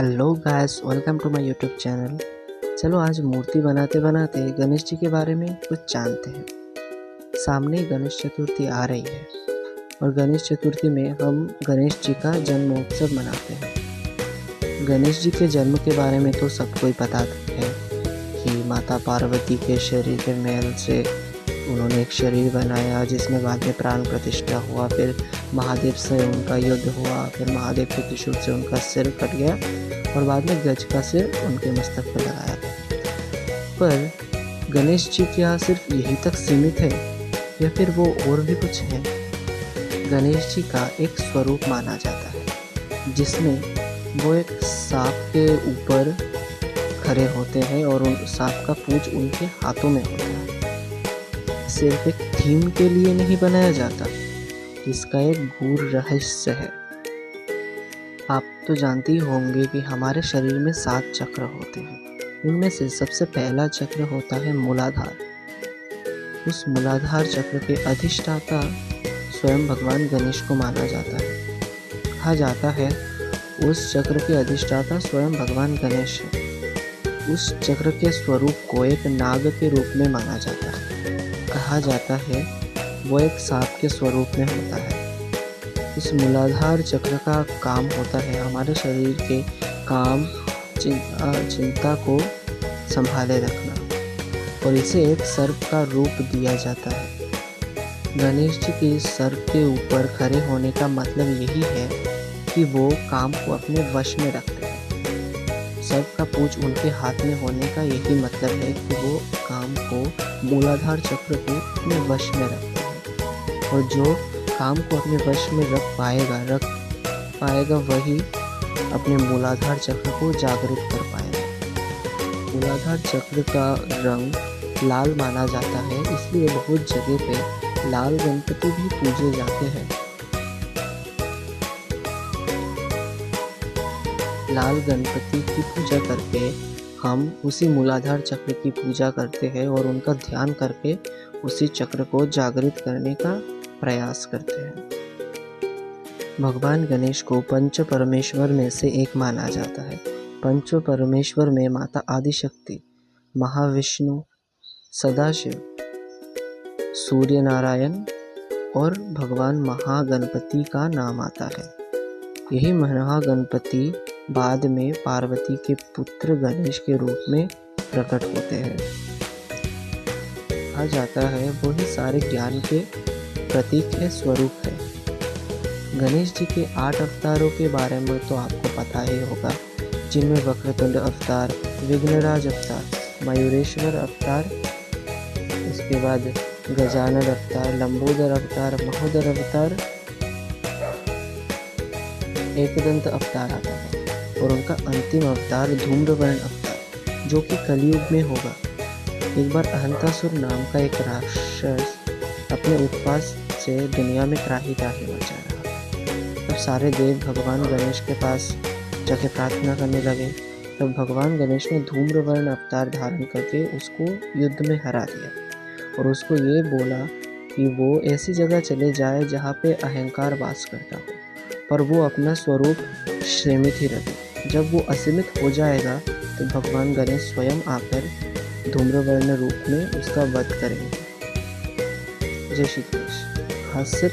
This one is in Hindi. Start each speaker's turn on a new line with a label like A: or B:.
A: Hello guys, welcome to my YouTube channel. चलो आज मूर्ति बनाते बनाते गणेश जी के बारे में कुछ जानते हैं। सामने ही गणेश चतुर्थी आ रही है और गणेश चतुर्थी में हम गणेश जी का जन्मोत्सव मनाते हैं। गणेश जी के जन्म के बारे में तो सबको ही पता है कि माता पार्वती के शरीर के मैल से उन्होंने एक शरीर बनाया जिसमें बाद में प्राण प्रतिष्ठा हुआ, फिर महादेव से उनका युद्ध हुआ, फिर महादेव के त्रिशूल से उनका सिर कट गया और बाद में गज का सिर उनके मस्तक पर लगाया गया। पर गणेश जी क्या सिर्फ यही तक सीमित है या फिर वो और भी कुछ है? गणेश जी का एक स्वरूप माना जाता है जिसमें वो एक सांप के ऊपर खड़े होते हैं और उन सांप का पूंछ उनके हाथों में होता है। सिर्फ एक थीम के लिए नहीं बनाया जाता, इसका एक गूढ़ रहस्य है। आप तो जानते ही होंगे कि हमारे शरीर में 7 चक्र होते हैं। उनमें से सबसे पहला चक्र होता है मूलाधार। उस मूलाधार चक्र के अधिष्ठाता स्वयं भगवान गणेश को माना जाता है। कहा जाता है उस चक्र के अधिष्ठाता स्वयं भगवान गणेश है। उस चक्र के स्वरूप को एक नाग के रूप में माना जाता है। कहा जाता है वो एक सांप के स्वरूप में होता है। इस मूलाधार चक्र का काम होता है हमारे शरीर के काम चिंता को संभाले रखना और इसे एक सर्प का रूप दिया जाता है। गणेश जी के सर्प के ऊपर खड़े होने का मतलब यही है कि वो काम को अपने वश में रखते हैं। सर्प का पूंछ उनके हाथ में होने का यही मतलब है कि वो काम को मूलाधार चक्र को अपने वश में रखते हैं और जो काम को अपने वश में रख पाएगा वही अपने मूलाधार चक्र को जागृत कर पाएगा। मूलाधार चक्र का रंग लाल माना जाता है, इसलिए बहुत जगह पे लाल गणपति भी पूजे जाते हैं। लाल गणपति की पूजा करके हम उसी मूलाधार चक्र की पूजा करते हैं और उनका ध्यान करके उसी चक्र को जागृत करने का प्रयास करते हैं। भगवान गणेश को पंच परमेश्वर में से एक माना जाता है। पंच परमेश्वर में माता आदिशक्ति, महाविष्णु, सदाशिव, सूर्य नारायण और भगवान महागणपति का नाम आता है। यही महागणपति बाद में पार्वती के पुत्र गणेश के रूप में प्रकट होते हैं। कहा जाता है वही सारे ज्ञान के प्रतीक है, स्वरूप है। गणेश जी के 8 अवतारों के बारे में तो आपको पता ही होगा, जिनमें वक्रतुंड अवतार, विघ्नराज अवतार, मयूरेश्वर अवतार, उसके बाद गजानन अवतार, लंबोदर अवतार, महोदर अवतार, एकदंत अवतार आता है और उनका अंतिम अवतार धूम्रवर्ण अवतार जो कि कलयुग में होगा। एक बार अहंतासुर नाम का एक राक्षस अपने उत्पात से दुनिया में त्राही मचा रहा। तब सारे देव भगवान गणेश के पास जाके प्रार्थना करने लगे। तब भगवान गणेश ने धूम्रवर्ण अवतार धारण करके उसको युद्ध में हरा दिया और उसको ये बोला कि वो ऐसी जगह चले जाए जहाँ पे अहंकार वास करता हो, पर वो अपना स्वरूप सीमित ही रखे। जब वो असीमित हो जाएगा तो भगवान गणेश स्वयं आकर धूम्रवर्ण रूप में उसका वध करेंगे। जय श्री कृष्ण। हास्य